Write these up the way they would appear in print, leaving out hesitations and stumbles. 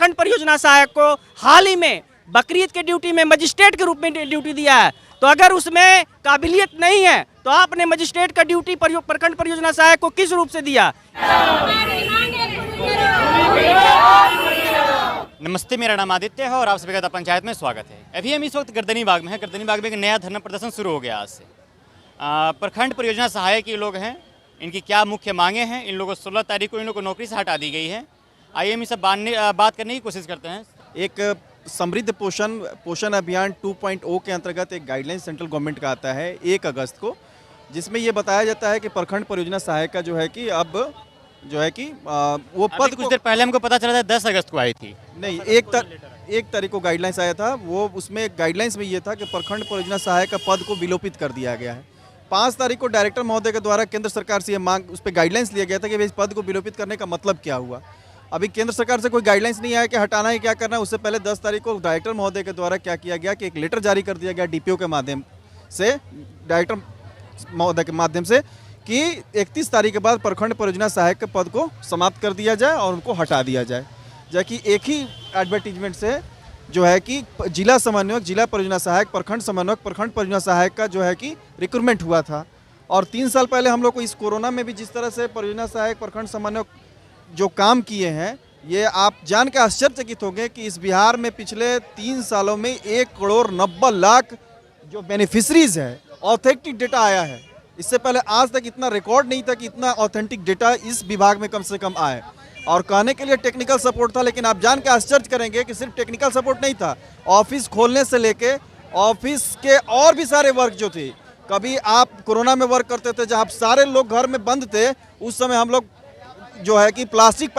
प्रखंड परियोजना सहायक को हाल ही में बकरीद के ड्यूटी में मजिस्ट्रेट के रूप में ड्यूटी दिया है, तो अगर उसमें काबिलियत नहीं है तो आपने मजिस्ट्रेट का ड्यूटी प्रखंड परियोजना सहायक को किस रूप से दिया? नमस्ते, मेरा नाम आदित्य है और आप सभी का पंचायत में स्वागत है। अभी हम इस वक्त गर्दनी बाग में हैं। गर्दनी बाग में एक नया धरना प्रदर्शन शुरू हो गया आज से। प्रखंड परियोजना सहायक ये लोग हैं, इनकी क्या मुख्य मांगे हैं? इन लोगों को 16 तारीख को इन लोगों को नौकरी से हटा दी गई है। आइए हम इसे बात करने की कोशिश करते हैं। एक समृद्ध पोषण अभियान 2.0 के अंतर्गत एक गाइडलाइन सेंट्रल गवर्नमेंट का आता है 1 अगस्त को, जिसमें ये बताया जाता है कि प्रखंड परियोजना सहायक का जो है कि अब जो है कि वो पद कुछ देर पहले हमको पता चला था 10 अगस्त को आई थी। नहीं, 1 तारीख को गाइडलाइंस आया था। वो उसमें गाइडलाइंस में ये था कि प्रखंड परियोजना सहायक का पद को विलोपित कर दिया गया है। 5 तारीख को डायरेक्टर महोदय के द्वारा केंद्र सरकार से ये मांग, उस पर गाइडलाइंस लिया गया था कि इस पद को विलोपित करने का मतलब क्या हुआ। अभी केंद्र सरकार से कोई गाइडलाइंस नहीं आया कि हटाना है, क्या करना है। उससे पहले 10 तारीख को डायरेक्टर महोदय के द्वारा क्या किया गया कि एक लेटर जारी कर दिया गया डीपीओ के माध्यम से, डायरेक्टर महोदय के माध्यम से, कि 31 तारीख के बाद प्रखंड परियोजना सहायक के पद को समाप्त कर दिया जाए और उनको हटा दिया जाए। जबकि एक ही एडवर्टीजमेंट से जो है कि जिला समन्वयक, जिला परियोजना सहायक, प्रखंड समन्वयक, प्रखंड परियोजना सहायक का जो है कि रिक्रूटमेंट हुआ था। और 3 साल पहले हम लोग को इस कोरोना में भी जिस तरह से परियोजना सहायक, प्रखंड समन्वयक जो काम किए हैं, ये आप जान के आश्चर्यचकित होंगे कि इस बिहार में पिछले 3 सालों में 1,90,00,000 जो बेनिफिशरीज है, ऑथेंटिक डेटा आया है। इससे पहले आज तक इतना रिकॉर्ड नहीं था कि इतना ऑथेंटिक डेटा इस विभाग में कम से कम आए। और कहने के लिए टेक्निकल सपोर्ट था, लेकिन आप जान के आश्चर्य करेंगे कि सिर्फ टेक्निकल सपोर्ट नहीं था, ऑफिस खोलने से लेके ऑफिस के और भी सारे वर्क जो थे। कभी आप कोरोना में वर्क करते थे जहाँ सारे लोग घर में बंद थे, उस समय हम लोग जो है कि प्लास्टिक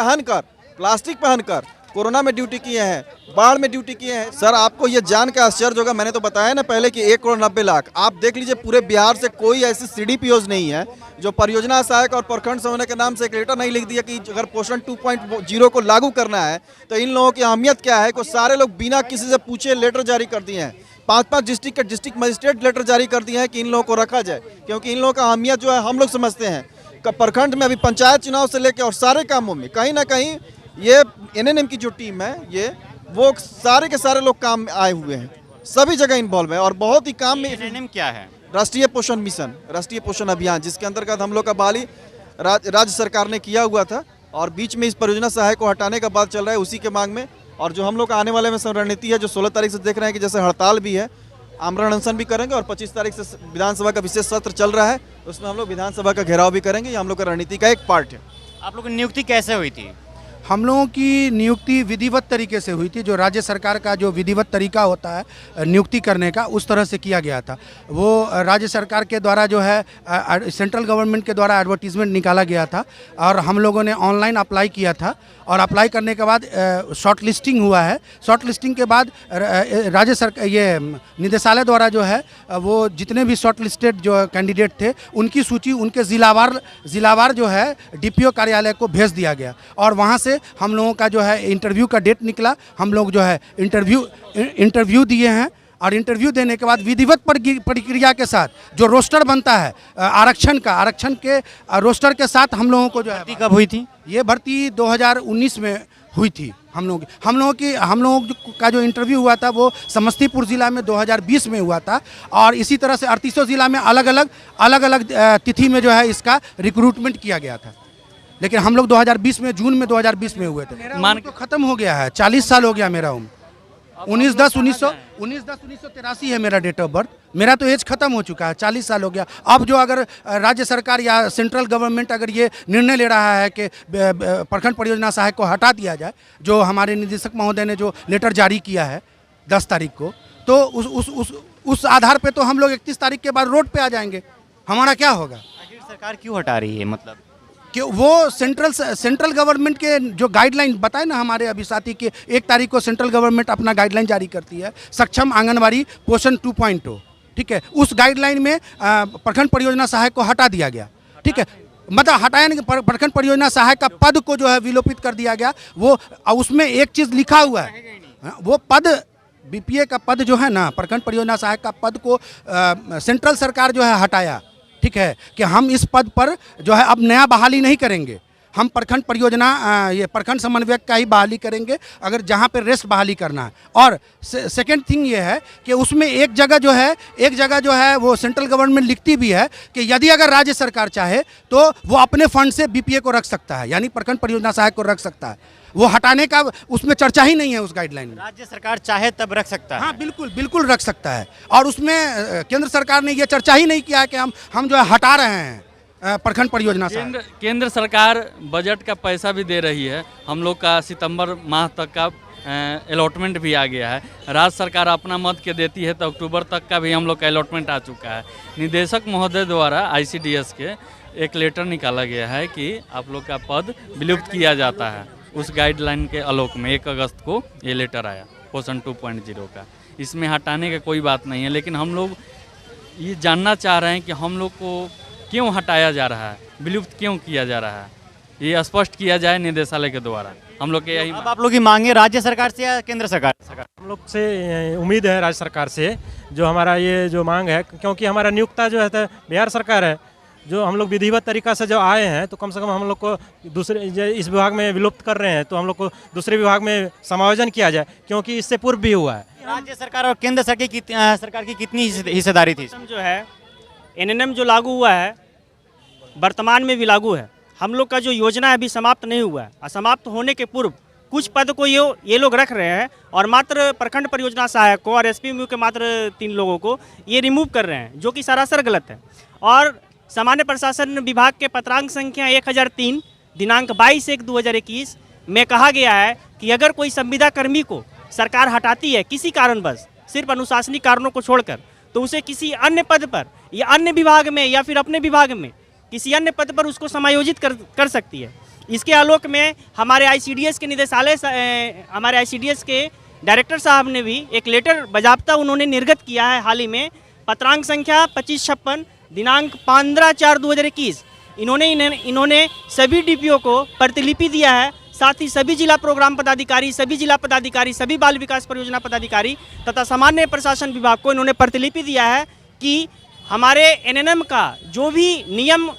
पहनकर कोरोना में ड्यूटी किए हैं, बाढ़ में ड्यूटी किए हैं। सर, आपको ये जान के आश्चर्य होगा, मैंने तो बताया ना पहले कि 1,90,00,000। आप देख लीजिए पूरे बिहार से कोई ऐसी सीडीपीओज नहीं है जो परियोजना सहायक और प्रखंड समन्वय के नाम से एक लेटर नहीं लिख दिया कि अगर पोषण 2.0 को लागू करना है तो इन लोगों की अहमियत क्या है। को सारे लोग बिना किसी से पूछे लेटर जारी कर दिए हैं। 5-5 डिस्ट्रिक्ट के डिस्ट्रिक्ट मजिस्ट्रेट लेटर जारी कर दिए हैं कि इन लोगों को रखा जाए, क्योंकि इन लोगों का अहमियत जो है हम लोग समझते हैं। प्रखंड में अभी पंचायत चुनाव से लेकर और सारे कामों में कहीं ना कहीं ये एनएनएम की जो टीम है, ये वो सारे के सारे लोग काम आए हुए हैं, सभी जगह इन्वॉल्व है। और बहुत ही काम में एनएनएम क्या है? राष्ट्रीय पोषण मिशन, राष्ट्रीय पोषण अभियान, जिसके अंतर्गत हम लोग का बहाली राज्य सरकार ने किया हुआ था और बीच में इस परियोजना सहायक को हटाने का बात चल रहा है, उसी के मांग में। और जो हम लोग का आने वाले में रणनीति है, जो 16 तारीख से देख रहे हैं कि जैसे हड़ताल भी है, आमरण अनशन भी करेंगे, और 25 तारीख से विधानसभा का विशेष सत्र चल रहा है, उसमें हम लोग विधानसभा का घेराव भी करेंगे। ये हम लोग का रणनीति का एक पार्ट है। आप लोगों की नियुक्ति कैसे हुई थी? हम लोगों की नियुक्ति विधिवत तरीके से हुई थी। जो राज्य सरकार का जो विधिवत तरीका होता है नियुक्ति करने का, उस तरह से किया गया था। वो राज्य सरकार के द्वारा जो है सेंट्रल गवर्नमेंट के द्वारा एडवर्टीजमेंट निकाला गया था और हम लोगों ने ऑनलाइन अप्लाई किया था। और अप्लाई करने के बाद शॉर्ट लिस्टिंग हुआ है। शॉर्ट लिस्टिंग के बाद राज्य सरकार, ये निदेशालय द्वारा जो है वो जितने भी शॉर्ट लिस्टेड जो कैंडिडेट थे, उनकी सूची उनके जिलावार जो है डीपीओ कार्यालय को भेज दिया गया। और वहाँ से हम लोगों का जो है इंटरव्यू का डेट निकला। हम लोग जो है इंटरव्यू दिए हैं और इंटरव्यू देने के बाद विधिवत प्रक्रिया के साथ जो रोस्टर बनता है आरक्षण के रोस्टर के साथ हम लोगों को जो है। भर्ती कब हुई थी? ये भर्ती 2019 में हुई थी। हम लोगों का जो इंटरव्यू हुआ था वो समस्तीपुर ज़िला में 2020 में हुआ था। और इसी तरह से 38 ज़िला में अलग अलग तिथि में जो है इसका रिक्रूटमेंट किया गया था। लेकिन हम लोग 2020 में, जून में 2020 में हुए थे। मेरा उम्र तो खत्म हो गया है, 40 साल हो गया मेरा उम्र। 19/10/1983 है मेरा डेट ऑफ बर्थ। मेरा तो एज खत्म हो चुका है, 40 साल हो गया। अब जो अगर राज्य सरकार या सेंट्रल गवर्नमेंट अगर ये निर्णय ले रहा है कि प्रखंड परियोजना सहायक को हटा दिया जाए, जो हमारे निदेशक महोदय ने जो लेटर जारी किया है 10 तारीख को, तो उस आधार पे तो हम लोग 31 तारीख के बाद रोड पे आ जाएंगे। हमारा क्या होगा? आखिर सरकार क्यों हटा रही है? मतलब कि वो सेंट्रल गवर्नमेंट के जो गाइडलाइन बताए ना हमारे अभी साथी के, 1 तारीख को सेंट्रल गवर्नमेंट अपना गाइडलाइन जारी करती है, सक्षम आंगनबाड़ी पोषण 2.0, ठीक है। उस गाइडलाइन में प्रखंड परियोजना सहायक को हटा दिया गया, ठीक है। मतलब हटाया नहीं, प्रखंड परियोजना सहायक का पद को जो है विलोपित कर दिया गया। वो उसमें एक चीज़ लिखा हुआ है, वो पद बीपीए का पद जो है ना, प्रखंड परियोजना सहायक का पद को सेंट्रल सरकार जो है हटाया, ठीक है, कि हम इस पद पर जो है अब नया बहाली नहीं करेंगे, हम प्रखंड परियोजना ये प्रखंड समन्वयक का ही बहाली करेंगे अगर जहाँ पे रेस्ट बहाली करना है। और सेकेंड थिंग ये है कि उसमें एक जगह जो है वो सेंट्रल गवर्नमेंट लिखती भी है कि यदि अगर राज्य सरकार चाहे तो वो अपने फंड से बीपीए को रख सकता है, यानी प्रखंड परियोजना सहायक को रख सकता है। वो हटाने का उसमें चर्चा ही नहीं है उस गाइडलाइन में। राज्य सरकार चाहे तब रख सकता है। हाँ बिल्कुल बिल्कुल रख सकता है। और उसमें केंद्र सरकार ने ये चर्चा ही नहीं किया है कि हम जो है हटा रहे हैं प्रखंड परियोजना से। केंद्र सरकार बजट का पैसा भी दे रही है। हम लोग का सितंबर माह तक का अलॉटमेंट भी आ गया है। राज्य सरकार अपना मत के देती है तो अक्टूबर तक का भी हम लोग का अलॉटमेंट आ चुका है। निदेशक महोदय द्वारा आईसीडीएस के एक लेटर निकाला गया है कि आप लोग का पद विलुप्त किया जाता है। उस गाइडलाइन के आलोक में 1 अगस्त को ये लेटर आया पोषण 2.0 का। इसमें हटाने का कोई बात नहीं है, लेकिन हम लोग ये जानना चाह रहे हैं कि हम लोग को क्यों हटाया जा रहा है, विलुप्त क्यों किया जा रहा है, ये स्पष्ट किया जाए निदेशालय के द्वारा। हम लोग के यही अब आप लोग की मांगे राज्य सरकार से या केंद्र सरकार से? हम लोग से उम्मीद है राज्य सरकार से जो हमारा ये जो मांग है, क्योंकि हमारा नियुक्ता जो है तो बिहार सरकार है। जो हम लोग विधिवत तरीका से जो आए हैं तो कम से कम हम लोग को दूसरे इस विभाग में विलुप्त कर रहे हैं तो हम लोग को दूसरे विभाग में समायोजन किया जाए, क्योंकि इससे पूर्व भी हुआ है। राज्य सरकार और केंद्र सरकार की कितनी हिस्सेदारी थी? जो है एनएनएम जो लागू हुआ है वर्तमान में भी लागू है। हम लोग का जो योजना है अभी समाप्त नहीं हुआ है। असमाप्त होने के पूर्व कुछ पद को ये लोग रख रहे हैं और मात्र प्रखंड परियोजना सहायक को और एसपीएमयू के मात्र 3 लोगों को ये रिमूव कर रहे हैं, जो कि सरासर गलत है। और सामान्य प्रशासन विभाग के पत्रांक संख्या 1003 दिनांक 22/1/2021 में कहा गया है कि अगर कोई संविदा कर्मी को सरकार हटाती है किसी कारणवश, सिर्फ अनुशासनिक कारणों को छोड़कर, तो उसे किसी अन्य पद पर या अन्य विभाग में या फिर अपने विभाग में किसी अन्य पद पर उसको समायोजित कर सकती है। इसके आलोक में हमारे आईसीडीएस के निदेशालय हमारे आईसीडीएस के डायरेक्टर साहब ने भी एक लेटर बजाबता उन्होंने निर्गत किया है हाल ही में, पत्रांक संख्या 2556 दिनांक 15/4/2021। इन्होंने सभी डीपीओ को प्रतिलिपि दिया है, साथ ही सभी जिला प्रोग्राम पदाधिकारी, सभी जिला पदाधिकारी, सभी बाल विकास परियोजना पदाधिकारी तथा सामान्य प्रशासन विभाग को इन्होंने प्रतिलिपि दिया है कि हमारे एनएनएम का जो भी नियम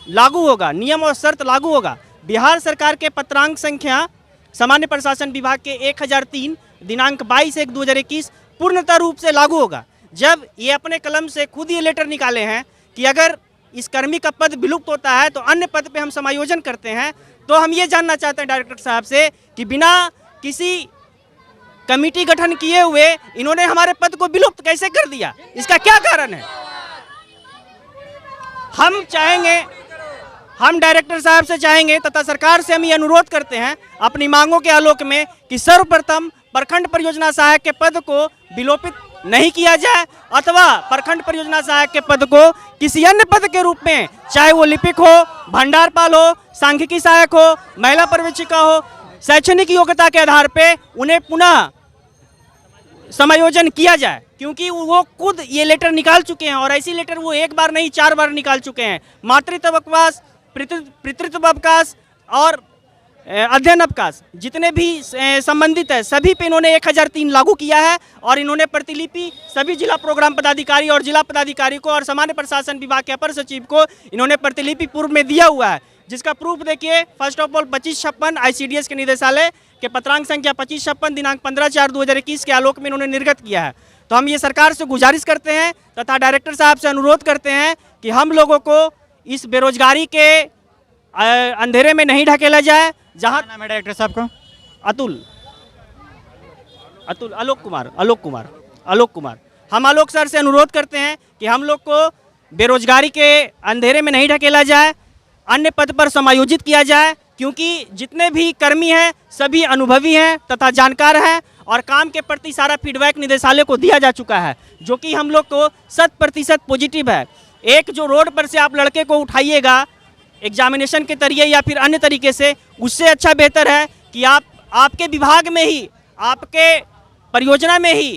लागू होगा, नियम और शर्त लागू होगा, बिहार सरकार के पत्रांक संख्या सामान्य प्रशासन विभाग के 1003 दिनांक 22/1/2021 पूर्णतः रूप से लागू होगा। जब ये अपने कलम से खुद ये लेटर निकाले हैं कि अगर इस कर्मी का पद विलुप्त होता है तो अन्य पद पे हम समायोजन करते हैं, तो हम ये जानना चाहते हैं डायरेक्टर साहब से कि बिना किसी कमेटी गठन किए हुए इन्होंने हमारे पद को विलुप्त कैसे कर दिया, इसका क्या कारण है? हम चाहेंगे, हम डायरेक्टर साहब से चाहेंगे तथा सरकार से हम ये अनुरोध करते हैं अपनी मांगों के आलोक में कि सर्वप्रथम प्रखंड परियोजना सहायक के पद को विलोपित नहीं किया जाए अथवा प्रखंड परियोजना सहायक के पद को किसी अन्य पद के रूप में, चाहे वो लिपिक हो, भंडारपाल हो, सांख्यिकी सहायक हो, महिला पर्यवेक्षिका हो, शैक्षणिक योग्यता के आधार पे उन्हें पुनः समायोजन किया जाए, क्योंकि वो खुद ये लेटर निकाल चुके हैं और ऐसी लेटर वो 1 बार नहीं 4 बार निकाल चुके हैं। मातृत्व अवकाश, पितृत्व अवकाश और अध्ययन अवकाश जितने भी संबंधित है सभी पे इन्होंने 1003 लागू किया है और इन्होंने प्रतिलिपि सभी जिला प्रोग्राम पदाधिकारी और जिला पदाधिकारी को और सामान्य प्रशासन विभाग के अपर सचिव को इन्होंने प्रतिलिपि पूर्व में दिया हुआ है, जिसका प्रूफ देखिए। फर्स्ट ऑफ ऑल 2556 आईसीडीएस के निदेशालय के पत्रांक संख्या 2556 दिनांक 15/4/2021 के आलोक में इन्होंने निर्गत किया है। तो हम ये सरकार से गुजारिश करते हैं तथा डायरेक्टर साहब से अनुरोध करते हैं कि हम लोगों को इस बेरोजगारी के अंधेरे में नहीं ढकेला जाए। जहाँ नाम है डायरेक्टर साहब का? आलोक कुमार। हम आलोक सर से अनुरोध करते हैं कि हम लोग को बेरोजगारी के अंधेरे में नहीं ढकेला जाए, अन्य पद पर समायोजित किया जाए, क्योंकि जितने भी कर्मी हैं सभी अनुभवी हैं तथा जानकार हैं और काम के प्रति सारा फीडबैक निदेशालय को दिया जा चुका है, जो कि हम लोग को 100% पॉजिटिव है। एक जो रोड पर से आप लड़के को उठाइएगा एग्जामिनेशन के जरिए या फिर अन्य तरीके से, उससे अच्छा बेहतर है कि आपके विभाग में ही, आपके परियोजना में ही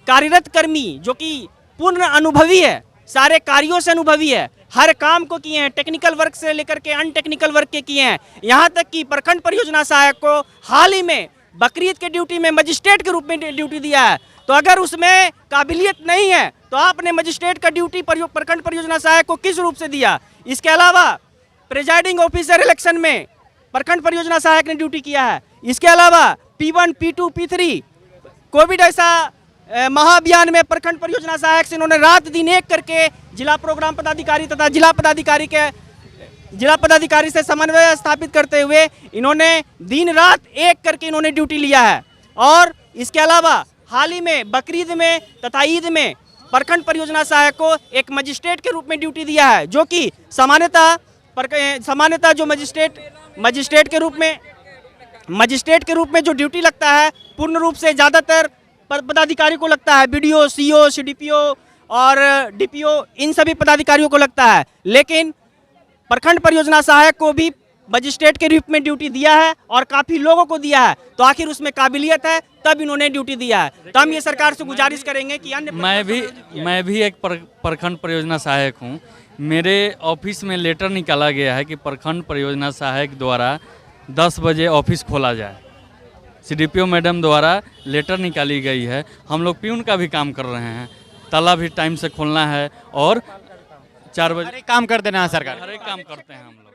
कार्यरत कर्मी जो कि पूर्ण अनुभवी है, सारे कार्यों से अनुभवी है, हर काम को किए हैं, टेक्निकल वर्क से लेकर के अनटेक्निकल वर्क के किए हैं, यहाँ तक कि प्रखंड परियोजना सहायक को हाल ही में बकरीद के ड्यूटी में मजिस्ट्रेट के रूप में ड्यूटी दिया है। तो अगर उसमें काबिलियत नहीं है तो आपने मजिस्ट्रेट का ड्यूटी प्रखंड परियोजना सहायक को किस रूप से दिया? इसके अलावा प्रिजाइडिंग ऑफिसर इलेक्शन में प्रखंड परियोजना सहायक ने ड्यूटी किया है। इसके अलावा P1, P2, P3 कोविड ऐसा महाअभियान में प्रखंड परियोजना सहायक से इन्होंने रात दिन एक करके जिला प्रोग्राम पदाधिकारी तथा जिला पदाधिकारी से समन्वय स्थापित करते हुए इन्होंने दिन रात एक करके इन्होंने ड्यूटी लिया है। और इसके अलावा हाल ही में बकरीद में तथा ईद में प्रखंड परियोजना सहायक को एक मजिस्ट्रेट के रूप में ड्यूटी दिया है, जो कि सामान्यतः जो मजिस्ट्रेट के रूप में जो ड्यूटी लगता है पूर्ण रूप से ज़्यादातर पदाधिकारी को लगता है, BDO, CO, CDPO और DPO इन सभी पदाधिकारियों को लगता है। लेकिन प्रखंड परियोजना सहायक को भी मजिस्ट्रेट के रूप में ड्यूटी दिया है और काफ़ी लोगों को दिया है, तो आखिर उसमें काबिलियत है तब इन्होंने ड्यूटी दिया है। तो हम ये सरकार से गुजारिश करेंगे कि अन्य मैं भी एक प्रखंड परियोजना सहायक हूँ। मेरे ऑफिस में लेटर निकाला गया है कि प्रखंड परियोजना सहायक द्वारा 10 बजे ऑफिस खोला जाए। CDPO मैडम द्वारा लेटर निकाली गई है। हम लोग प्यून का भी काम कर रहे हैं, ताला भी टाइम से खोलना है और 4 बजे काम कर देना है सरकार। हर एक काम करते हैं हम लोग।